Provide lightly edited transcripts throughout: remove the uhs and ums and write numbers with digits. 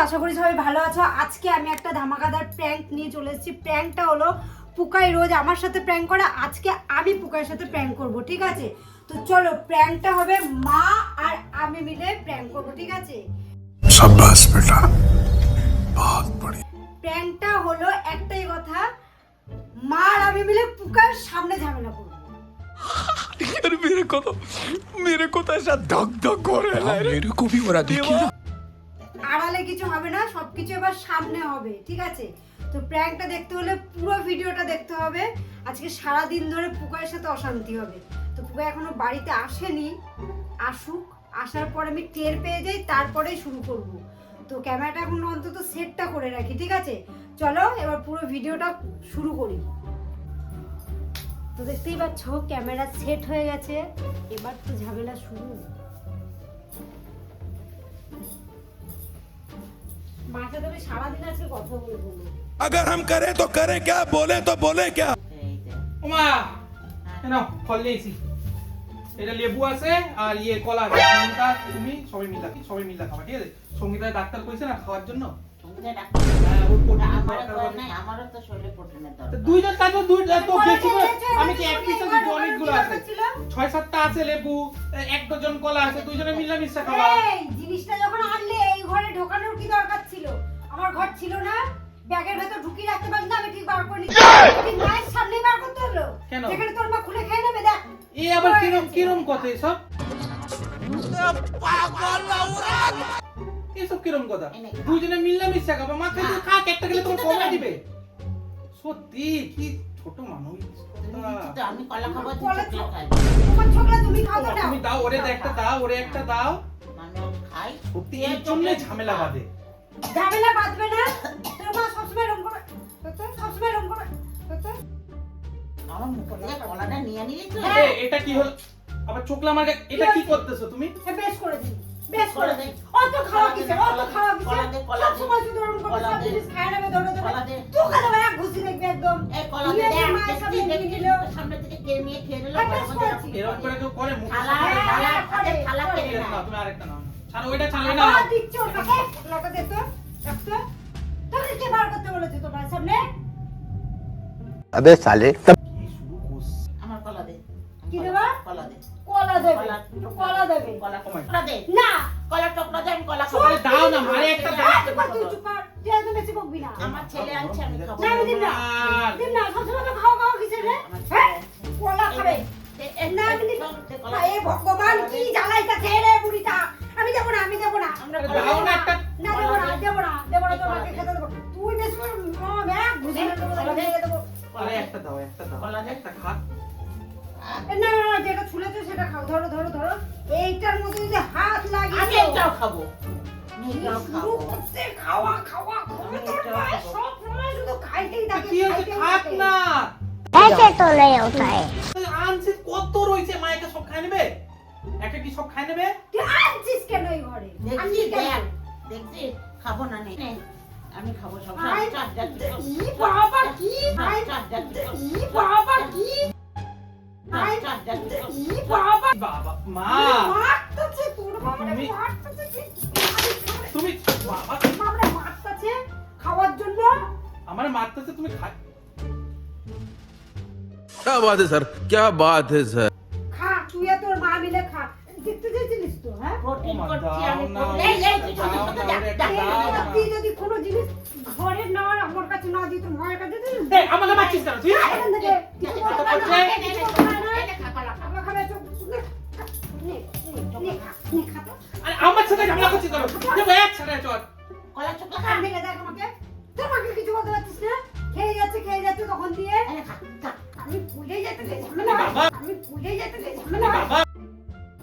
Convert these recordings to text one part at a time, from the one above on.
আশা করি সবাই ভালো আছো। আজকে আমি একটা ধামাকাদার প্র্যাঙ্ক নিয়ে চলে এসেছি। প্র্যাঙ্কটা হলো পুকাই রোজ আমার সাথে প্র্যাঙ্ক করে, আজকে আমি পুকাইয়ের সাথে প্র্যাঙ্ক করব, ঠিক আছে? তো চলো, প্র্যাঙ্কটা হবে মা আর আমি মিলে প্র্যাঙ্ক করব, ঠিক আছে? शाबाश बेटा, बहुत बढ़िया। প্র্যাঙ্কটা হলো একটাই কথা, মা আর আমি মিলে পুকাইয়ের সামনে ঝামেলা করব। यार मेरे को तो ऐसा धक धक हो रहा है, मेरे को भी हो रहा, देखिए ना। আড়ালে কিছু হবে না, সবকিছু এবার সামনে হবে, ঠিক আছে? তো প্র্যাঙ্কটা দেখতে হলে পুরো ভিডিওটা দেখতে হবে। আজকে সারা দিন ধরে পুকাইয়ের সাথে অশান্তি হবে। তো পুকাই এখনো বাড়িতে আসেনি, আসুক, আসার পর আমি টের পেয়ে যাই, তারপরেই শুরু করব। তো ক্যামেরাটা এখন অন্তত সেটটা করে রাখি, ঠিক আছে? চলো এবার পুরো ভিডিওটা শুরু করি। তো দেখতেই পাচ্ছ ক্যামেরা সেট হয়ে গেছে, এবার তো ঝামেলা শুরু। মাথা ধরে সারাদিন আজকে কথা বলবো না। अगर हम करें तो करें क्या, बोले तो बोले क्या। ওমা কেন ফল নিয়েছি, এটা লেবু আছে আর ইয়ে কলা আছে। সঙ্গীতা তুমি সবাই মিলা খাবা, ঠিক আছে? সঙ্গীতা ডাক্তার কইছে না খাওয়ার জন্য। হ্যাঁ, ওর তো দুইজন কাজ তো বেশি করে, আমি কি এক পিস দিতে অনেকগুলো আছে, 6-7টা আছে লেবু, 1 ডজন কলা আছে, দুইজনে মিলামিশা খাবা। এই জিনিসটা যখন আনলে এই ঘরে ঢোকানোর কি দরকার ছিল? আমার ঘর ছিল না, ব্যাগের ভেতর ঢুকিয়ে রাখতে পারলি না? আমি ঠিক বার করে নিচ্ছি, ঠিক মায়ের সামনেই বার করতে হলো। কেন? যেখানে তোর মা খুলে খেয়ে নেবে, দেখ। এই আবার কিরম কথা এসব? এসব কিরম কথা? দুইজনে মিলামিশা খাবা, মা খাইতে খাক, একটা খেলে তোমার কমে দিবে। সত্যি কি ছোট মানুষ। আমি কলা খাবো, তুই কলা চকলেট খাই। তোমার ছোকলা তুমি খাও তো না। তুমি দাও, ওরে একটা দাও, ওরে একটা দাও। আমি খাই। সত্যি এর জন্য ঝামেলা বাঁধে। ঝামেলা বাঁধবে না, তোর মা সবসময় এরকম করে, সবসময় এরকম করে। আমার মুখ থেকে কলাটা নিয়ে নিলি তুই। হ্যাঁ। এটা কি হলো? আবার চোখলা আমার এটা কি করতেছো তুমি? বেশ করে দিই, বেশ করে দিই। অত খাওয়া কিসের, অত খাওয়া কলা দে, কিসের? কলা দে। সবসময় শুধু এরকম করে কলা সব দে। জিনিস খায় নেবে, ধরে কলা দেবে। দে। তুই খাবে না, এক ঘুষি দেখবি একদম। এই কলা দে, নিয়ে দেখ, মায়ের সামনে দেখবি, নিয়ে দেখবি, নিল। সামনে থেকে কে নিয়ে খেয়ে নিল। হ্যাঁ, বেশ করেছি। এরকম করে কেউ করে মুখ থালা, থালা কেড়ে না, নেয়। তুমি আরেকটা নাও। ছাড়ো ওইটা, ছাড়ো না। আবার দিচ্ছ ওর কাছে। কলাটা দে তো, রাখ তো। তোকে কে বার করতে বলেছে তোমার সামনে? अबे साले কি শুরু করছ? আমার কলা দে। কি দেবা? কলা দে। কলা দেবে, কলা। কলা দেবে। কলা দে। না, কলা টপলা দে, আমি কলা খাবো। আরে দাও না, মারে একটা দাও। চুপ কর, তুই চুপ কর। তুই একদম বেশি বকবি না। আমার ছেলে আনছে, আমি খাবো। না, আমি দিন না। আর দিন না, সবসময় তো খাওয়া খাওয়া কিসের রে? আমার হ্যাঁ? ছেলে। কলা খাবে। না, আমি দিন না। এ ভগবান, কি জ্বালাইতাছে রে বুড়িটা। আমি দেব না, আমি দেব না। আমরা আরে কলা দাও না খাবো। একটা। না, দেব না, দেব না, দেব না, তোমাকে খেতে দেব। তুই বেশি করে ব্যাগ ঘুষে দেবো। আরে একটা দাও, একটা দাও। কলা দে। একটা খা। না, যেটা ছুলেছো সেটা খাও। ধরো ধরো ধরো। এইটার মধ্যে যদি হাত আমি লাগিয়ে এটাও খাবো। আমি এটাও শুরু খাবো। করতে খাওয়া খাওয়া খাওয়া, তোর মায়ের সব সময় শুধু খাইতেই থাকে, কি হয়েছে? খাইতেই খাক থাকে। না। ऐसे तो नहीं होता है। আনছে কত রয়েছে, মায়েকে সব খাই নেবে? একা কি সব খাই নেবে? তুই আনছিস কেন এই ঘরে? দেখছি, আনছিস কেন? দেখ, দেখছি, খাবো না নে। আমি খাবো সব। আয়, চাপ, চাপ, চাপ, ই বাবা কি? আয়, চাপ, চাপ, চাপ, ই বাবা কি? আয়, চাপ, চাপ, চাপ, ই বাবা বাবা, মা মারতাছে, তোর বাবারে তুমি- মারতাছে কি? তুমি বাবা বাবারে মারতাছে খাওয়ার জন্য। আমার মারতেছে, তুমি খা। क्या बात है सर, क्या बात है सर। খা, তুই আর তোর মা মিলে খা। দেখতে চাইছিলিস তো, হ্যাঁ? প্রোটিন ওমা, করছি আমি। দাও না, এই, এই, তুই দাও ছোট না, ছোট যা, ওরে যা, একটা যা, দাও যা, না। তুই যদি কোনো জিনিস ঘরের না হয়, আমার কাছে না দিয়ে তোর মায়ের কাছে দিস। এই আমাকে মারছিস কেন তুই? এখান থেকে কিছু বলতে পারবি না, এই, এই, এই, কিছু বলতে পারবি না। এই, এই, খা, কলা খা। খাবে, খাবে, চুপ, নে, নে, নে, খা, নে, খা তো। আরে আমার সাথে ঝামেলা করছিস কেন? যে এক সাথে চল। কলা চোখলা খা। কান থেকে দেখ আমাকে। তোর মাকে কিছু বলতে পারছিস না? খেয়ে যাচ্ছে তখন দিয়ে। এই, খা, খা। আমি ভুলে যেতে যে ঝামেলা, বাবা। আমি ভুলে যেতে যে ঝামেলা, বাবা,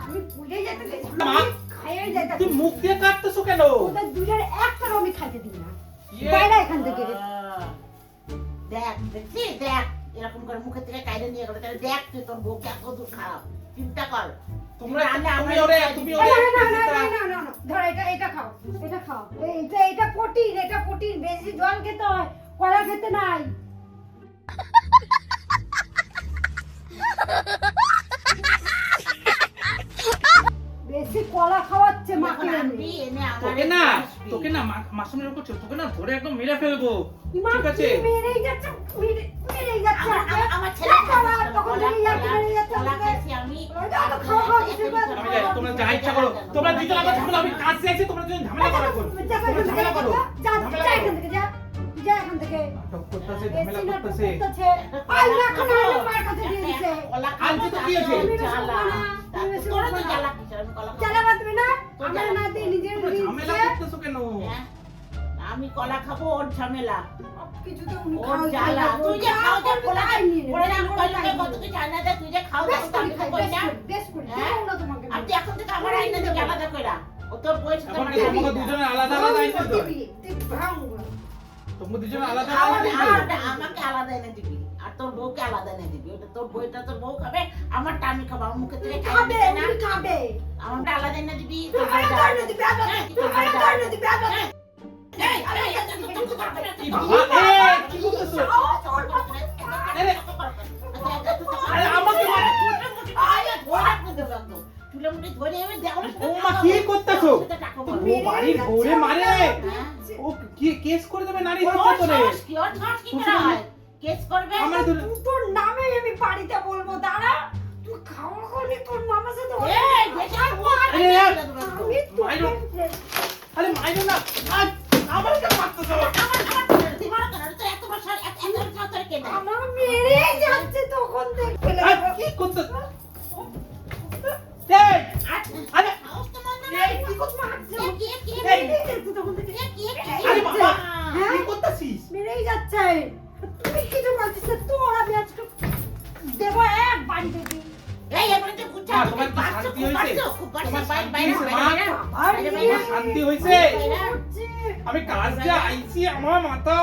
আমি ভুলে যেতে যে মা। ঝামেলা, খাইয়ে যেতে। তুই মুখ দিয়ে কাটতেছো কেন? ওদের দুজনের একটারও আমি খাইতে দিই না। ইয়ে, বাইরে এখান থেকে। দেখ, দেখছি, দেখ, এরকম করে মুখের থেকে কাইরে নিয়ে গেলো। তাহলে দেখ তুই তোর বউকে কত খারাপ। চিন্তা কর। তোমরা রান্না তুমি আমার ওরে কাছে তুমি না, ওরে না, না, না, না, না, না, না। ধর এটা খাও, এটা খাও। এটা প্রোটিন, এটা প্রোটিন। বেশি জল খেতে হয়, কলা খেতে নাই। বেশি কলা খাওয়াচ্ছে মাকে যখন এনে। আনবি, এনে তোকে না মাসুমের উপর তোকে না ধরে একদম মেরে ফেলবো, ইমা, ঠিক আছে? তুমি মেরেই যাচ্ছ, মেরেই যাচ্ছ আমাকে। আমার ছেলে তখন তুমি ইয়ার্কি মেরে যাচ্ছ কলা আমাকে। খাইছি আমি আমি যাই, তোমরা যা ইচ্ছা করো, তোমরা দুজন আগে ঝামেলা, আমি কাজ চাইছি, তোমরা দুজন ঝামেলা করার করো, তোমরা ঝামেলা করো, যা ঝামেলা যা করো। এখান থেকে যা, যা এখান থেকে। নাটক করতেছে, ঝামেলা বেশি নাটক করতেছে। করতেছে। আই না এখন আমার মার কাছে দিয়ে দিছে। কলা আনছে তো কি হয়েছে? তোর তো জ্বালা কিসের? আমি কলা খাবো। জ্বালা বাঁধবে না? আমার নাতি নিজের তোমরা ঝামেলা নিজে করতেছো কেন? হ্যাঁ? আমি কলা খাবো, ওর ঝামেলা, কিছুতে উনি ওর খাওয়া জ্বালা। জ্বালা। তুই যে খাও যে কলা খাই, নিয়ে নে। ওরা না কইলে কত কিছু আনা দেয়, তুই যে খাও বেশ তো আমি করি খাই, কই না। বেশ করি। হ্যাঁ? দেবো না তোমাকে। আর তুই এখন থেকে আমার আইনা দিয়ে আলাদা কইরা। ও তোর বয়স এখন তোমার কি তোমাকে দুজনে আলাদা আলাদা আইতে তো? দিবি, তুই ভাঙ। তোমরা দুজনে আলাদা আলাদা আইতে তো? আমাকে আলাদা এনে দিবি আর তোর বউকে আলাদা এনে দিবি। ওটা তোর বইটা তোর বউ খাবে, আমারটা আমি খাবো। আমার মুখে থেকে খাবে, খাবে না, উনি খাবে। আমারটা আলাদা এনে দিবি। তুই ভালো করে না দিবি, আবার। তুই ভালো করে না দিবি, আবার। কি বাবা, এই কি করতেছো? আরে আমাকে বৌমা কি করতেছো? ও বাড়ির বউরে মারে, ও কি কেস করে দেবে নারী হত্যা করে। কেস করবে আমার দুটো তোর নামে আমি বাড়িতে বলবো, দাঁড়া। তুই খাওয়া খাওনি, তোর মামার সাথে এই, বেশি আরে ইয়ার, আমি মাইরো। আরে মাইরো না, আমার কে মারতেছো? আমার মেরে যাচ্ছে তখন থেকে ফেলে আরে দেবো। কি করতেছো? এই, আরে এই কি করতেছো? মেরেই যাচ্ছে তখন থেকে। আরে বাবা, হ্যাঁ? কি করতেছিস? মেরেই যাচ্ছে। তুই কিছু বলছিস না, তোর আমি আজকে দেবো এক বাড়ি থেকে। তোমার শান্তি হয়েছে? হচ্ছে। আমি কাজ যা আইছি, আমার মাথা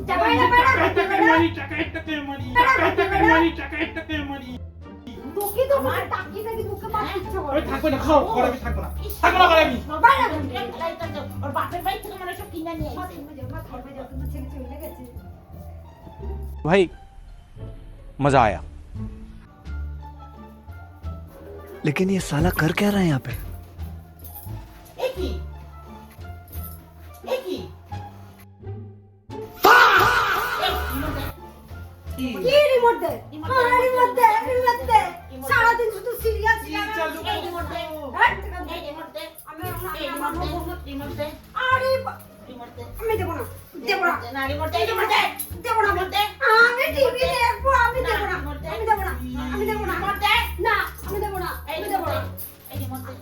টাকায় মারি, টাকায় মারি। তোকে তো আমার টাকি টাকি তোকে মার ইচ্ছা করে। আমি থাকবো না, খাও ঘরে, আমি থাকবো না, থাকবো না ঘরে আমি। ওর বাপের বাড়ি থেকে মানে সব কিনে নিয়ে মা, আসছে। তুমি যাও, মা, থাকবে যাও, তোমার ছেলে চলে গেছে। भाई मजा आया लेकिन ये साला कर क्या रहा है यहाँ पे একই একই কি? কি রিমোট দে? আমার রিমোট দে, রিমোট দে। সারাদিন শুধু সিরিয়াস কি চালু এই রিমোট দে, এই রিমোট দে, আমি এই রিমোট দে, রিমোট দে, আরে রিমোট দে, আমি দেবো না, দেবো না, না রিমোট দে, রিমোট দে, দেবো না। রিমোট দে, আমি টিভি দেখবো, আমি দেবো না, আমি দেবো না, আমি দেবো না। রিমোট দে, না, আমি দেবো না, এই আমি রিমোট দেবো দে, না। এই রিমোট দে,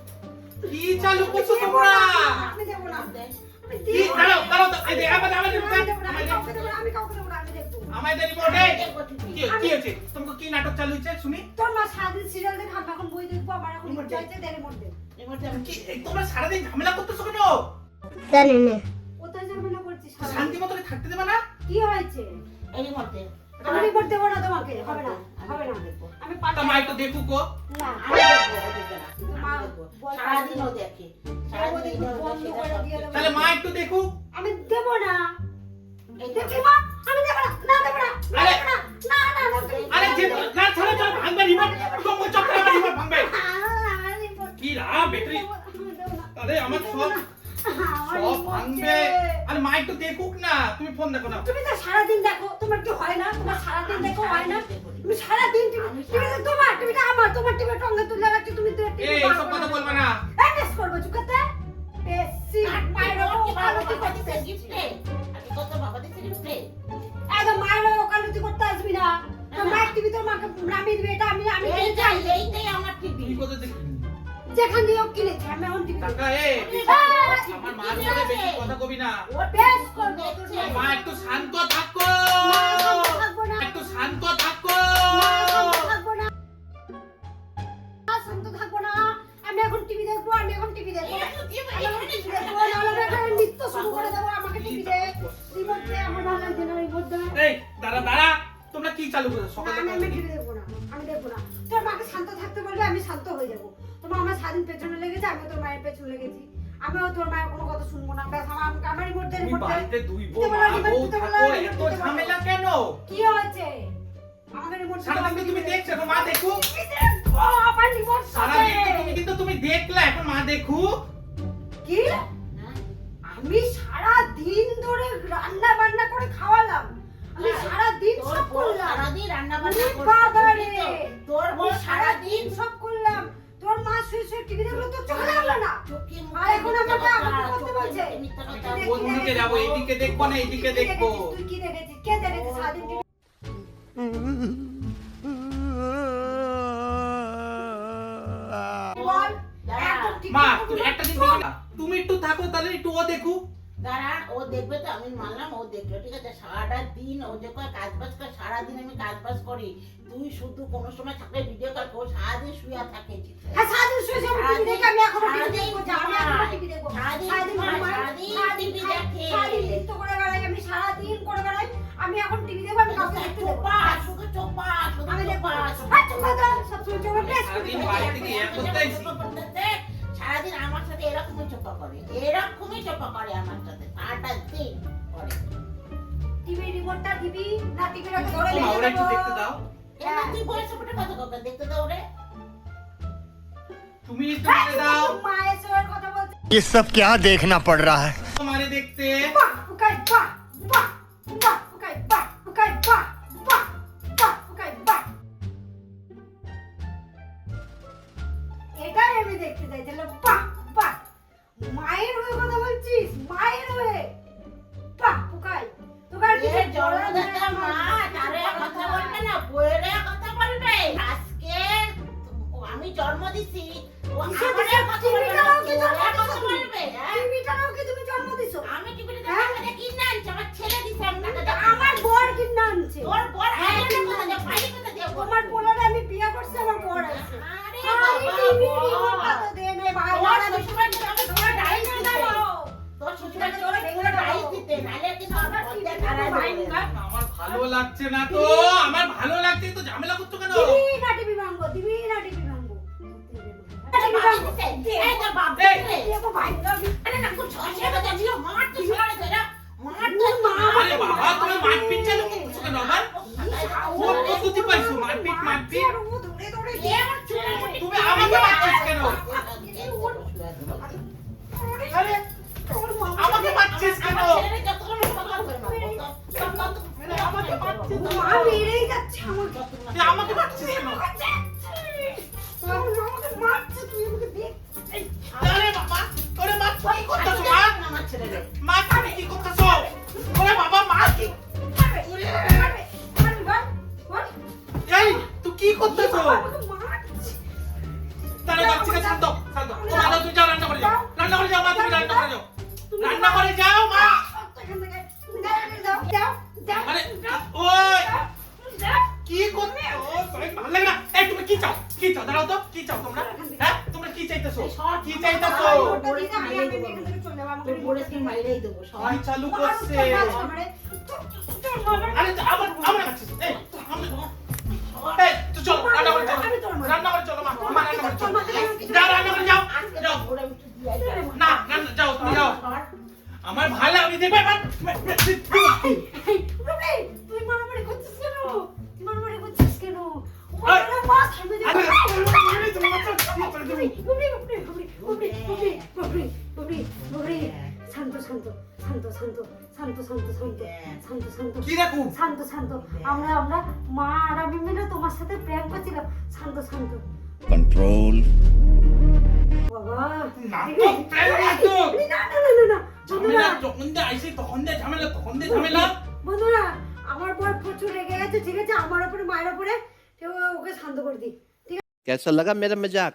কি চালু করছো দেবো তোমরা? না, আমি দেবো না। দে। আমি কি দেবো না। দাঁড়াও, এই যে আমার আমি দেবো না, আমি কাউকে দেবো না, আমি কাউকে দেবো না, আমি দেখবো। আমায় দে রিমোটে। কি হয়েছে? তোমাকে কি নাটক চালু হয়েছে শুনি? তোর মা সারাদিন সিরিয়াল দেখে, আমি এখন বই দেখবো, আমার এখন রিমোট দে। চাইছে দে রিমোট দে। রিমোট দে, আমি কি এই তোমরা সারাদিন ঝামেলা করতেছো কেন? জানি না কোথায় ঝামেলা করছিস সারাদিন? শান্তি মতো থাকতে দেবে না? কি হয়েছে? এই রিমোট দে। আমি রিমোট দেবো না তোমাকে, হবে না, হবে না। আমি তা পাঠাবো মা একটু দেখুক গো। না। আমি দেখবো, ও দেখবে না, আমি দেখবো। সারাদিন ও দেখে, সারাদিন ও বন্ধ দেখে, করে দিয়ে দেবো। তাহলে মা একটু দেখুক। আমি দেবো না। এই দেখি দেখো। মা, আমি দেবো না, না দেবো না, না আরে, দেবো না, না, না, না, তুমি- আরে যে না ছাড়া ছাড়া ভাঙবে রিমোট, তোমার চক্করে আমার রিমোট ভাঙবে। আমার রিমোট কি লাভ ব্যাটারি? দেবো না, আমি দেবো না। আরে আমার দেবো সব না। আমার সব রিমোট ভাঙবে। দে। আরে মা একটু দেখুক না, তুমি ফোন দেখো না। তুমি তো সারাদিন দেখো, তোমার কি হয় না? তোমার সারাদিন দেখো হয় না? তুমি সারাদিন টিভি তো তোমার, টিভিটা আমার, তোমার টিভি টঙ্গে তুলে রাখছি, তুমি তো এই সব কথা বলবে না। বেশ করবো চুকাতে। বেশি মায়ের ওকালতি করতে গিফটে আমি কত বাবা দিতে গিফটে একদম মায়ের ওকালতি করতে আসবি না। তো মায়ের টিভি তোর মাকে নামিয়ে দিবে, এটা আমি আমি এইটাই আমার টিভি কি কথা দেখি? যেখান দিয়ে কিনেছি আমি এখন টিভি টাকা আমার মার সাথে বেশি কথা কবি না। বেশ করবো তোর মা একটু শান্ত থাকো, থাকবো না, একটু শান্ত থাকো। থাকবো না, শান্ত থাকবো না। আমি এখন টিভি দেখবো, আমি এখন টিভি দেখবো, আমি এখন টিভি দেখবো, নাহলে আমি এখন নৃত্য শুরু করে দেবো। আমাকে টিভি দে, রিমোট দে, আমার ভালো লাগছে না রিমোট দে। এই দাঁড়া দাঁড়া, তোমরা কি চালু করেছো সকালে? আমি টিভি দেখবো না, আমি দেখবো না। তোর মাকে শান্ত থাকতে বলবে, আমি শান্ত হয়ে যাবো। তোমার আমার সারাদিন পেছনে লেগেছে, আমিও তোর মায়ের পেছনে লেগেছি। আমিও তোর মায়ের কোনো কথা শুনবো না। ব্যাস আমার রিমোট দে, তুমি রিমোট দে। বাড়িতে দুই বউ দিতে মা বলো, বউ দিতে বলো, থাকো, দিতে এত বলো। ঝামেলা কেন? কি হয়েছে? আমাকে রিমোট দে, সারাদিন তো তুমি দেখছো, এখন মা দেখুক। টিভি দেখবো, আমার রিমোট সারাদিন তো তুমি কিন্তু তুমি দেখলে, এখন মা দেখুক। কি আমি সারা দিন ধরে রান্না বান্না করে খাওয়ালাম, আমি সারা দিন তোর সব বউ করলাম, সারাদিন রান্না বান্না ওরে করছে, বাবা রে, বুঝলি তো? তোর আমি বউ সারাদিন সব করলাম, তোর মা শুয়ে শুয়ে টিভি দেখলো তো চোখে লাগলো না, চোখে আর এখন আমাকে করতে বলছে। আমি কোন দিকে যাবো? এইদিকে দেখবো না এইদিকে দেখবো? তুই কি দেখেছিস? কে দেখেছিস সারাদিন টিভি? বল, একদম ঠিক মা মতো তুমি বল। একটা দিন দেখো না, তুমি একটু থাকো তাহলে একটু ও দেখুক। দাঁড়া, ও দেখবে তো, আমি মানলাম ও দেখবে, ঠিক আছে? সারাটা দিন ও যে কাজ বাজ করে, সারাদিন আমি কাজ বাজ করি, তুই শুধু কোনো সময় থাকলে ভিডিও কল কর, সারাদিন শুয়ে থাকে। হ্যাঁ, সারাদিন শুয়ে শুয়ে আমি টিভি দেখি, আমি এখনো টিভি দেখবো, যা, আমি এখনো টিভি দেখবো। সারাদিন সারাদিন ঘুমাই, সারাদিন টিভি দেখে। সারাদিন নৃত্য করে বেড়াই, আমি সারাদিন করে বেড়াই, আমি এখন টিভি দেখবো, আমি কাউকে দেখতে দেবো। চোপা, শুধু চোপা, শুধু আমি দেখবো চোপা, না। শুধু আর চুপ করে দাও, সবসময় চোপা প্রেস করে সারাদিন দেবো। বাড়ি থেকে এক করতেছি। সারাদিন আমার সাথে এরকমই চোপা করে, এরকমই চোপা করে আমার সাথে, সারাটা দিন করে। টিভি রিমোটটা দিবি না, টিভিটা ধরে মা, রেখে ওরা একটু দেবো? দেখতে দাও। এবার তুই বয়সে পড়ে কত কথা দেখতে দাও রে। তুমি একটু হ্যাঁ, দেখতে দাও। মায়ের সবার কথা বলতে ये सब क्या देखना पड़ रहा है? তোমারে দেখতে। বাহ, উকাই বাহ, বাহ, বাহ, উকাই বাহ, উকাই বাহ, বাহ, বাহ, উকাই বাহ। এটাই আমি দেখতে চাই, তাহলে বাহ, বাহ। মায়ের হয়ে কথা বলছিস, মায়ের হয়ে। বাহ, উকাই। তোকে আর কিছু এর জন্মদাতা বলার মা নেই, তারে কথা বলবে না, বইয়ের কথা বলবে। আজকে আমি জন্ম দিছি, ও কিসের আমারে কথা বলবে না, টিভিটাও কি জন্ম তোরে কথা দিছো? বলবে, হ্যাঁ? টিভিটাও কি তুমি জন্ম দিছো? আমি টিভিতে হ্যাঁ? টাকা দিয়ে কিনে আনছি, আমার ছেলে দিছে, আমি টাকা দিয়ে আমার বর কিনে আনছে। তোর বর হ্যাঁ, আমারে কিনে কথা দিয়ে, আনছে। বাড়ি কথা দিয়ে বলবে। তোমার পোলারে আমি বিয়ে করছি, আমার বর আছে। আরে আরে বাবা, টিভি বর। রিমোটটা তো দে নে ভাই, তোর আমি শ্বশুরবাড়ি থেকে আমি তোর ডাইস দিতে। তোর শ্বশুরবাড়ি থেকে আমি তোর ডাইস দিতে, নাহলে কিন্তু আমার টিভিতে খারাপ হয়ে যাবে। আমার ভালো লাগছে না তো, আমার ভালো লাগছে তো, ঝামেলা করছো কেন? দিবি না টিভি ভাঙবো, দিবি না টিভি ভাঙবো। আরে টিভি বাবা ভাঙবো। দিছে, এই তোর বাপ এই, দিছে। দেখো ভাই, আরে না কোন ছশে বাজে দিও, মার তো সরে ধরে, মার তো আরে বাবা, তুমি মারপিট চালু করছো কেন আবার? কোন পদ্ধতি পাইছো? মারপিট, মারপিট? আর ও ধরে ধরে এ আমার চুলের মুঠি তুমি আমাকে মারছিস কেন? আরে তোর মা আমাকে মারছিস কেন? আমার ছেলেরে যতক্ষণ কথা করে মারবো, আমাকে মারছিস কেন? মা মেরেই যাচ্ছে আমাকে। তুই আমাকে মারছিস কেন? আমাকে মারছে, তুই আমাকে দেখ। আরে বাবা, ওরে মা, তুই কি করতেছো মা? আমার ছেলেরে মা, তুমি কি করতেছো? ওরে বাবা, মা কি? এই, তুই কি করতেছো? তাহলে বাচ্চা কে শান্ত, শান্ত। ও মা, তুমি যাও রান্না করে যাও। রান্না করে যাও মা, তুমি রান্না করে যাও। রান্না করে যাও মা। আরে, ওই, কি করতে? ও, ভালো লাগে না। এই, তুমি কি চাও? কি চাও? দাঁড়াও তো, কি চাও তোমরা? হ্যাঁ, তোমরা কি চাইতেছো? কি চাইতেছো? তোর বলে তুই মাইরেই দেবো সব। কি চালু করছে? আরে, আমার কাছে। এই, এই, তুই চলো, রান্না করে চলো। রান্না করে চলো মা, মা রান্না করে চলো। যাও, রান্না করে যাও। আজকে যাও। তো ভোরে উঠে দিয়ে যাবো। না, রান্না, যাও, তুমি যাও। আমার ভালো, আমি দেখবে তুই মারামারি করছিস কেন? তুই মারামারি করছিস কেন? শান্ত শান্ত শান্ত শান্ত শান্ত শান্ত শান্ত শান্ত শান্ত কি রকম? শান্ত শান্ত আমরা আমরা মা আর আমি মিলে তোমার সাথে প্রেম করছিলাম। শান্ত শান্ত कंट्रोल বাবা নাটক, প্রেম নাটক। না না না না না ঝামেলা বন্ধুরা যখন দিয়ে আইসি তখন দিয়ে ঝামেলা, তখন দিয়ে ঝামেলা। বন্ধুরা আমার বর প্রচুর রেগে গেছে, ঠিক আছে? আমার উপরে মায়ের উপরে, ওকে শান্ত করে দিই। कैसा लगा मेरा मजाक?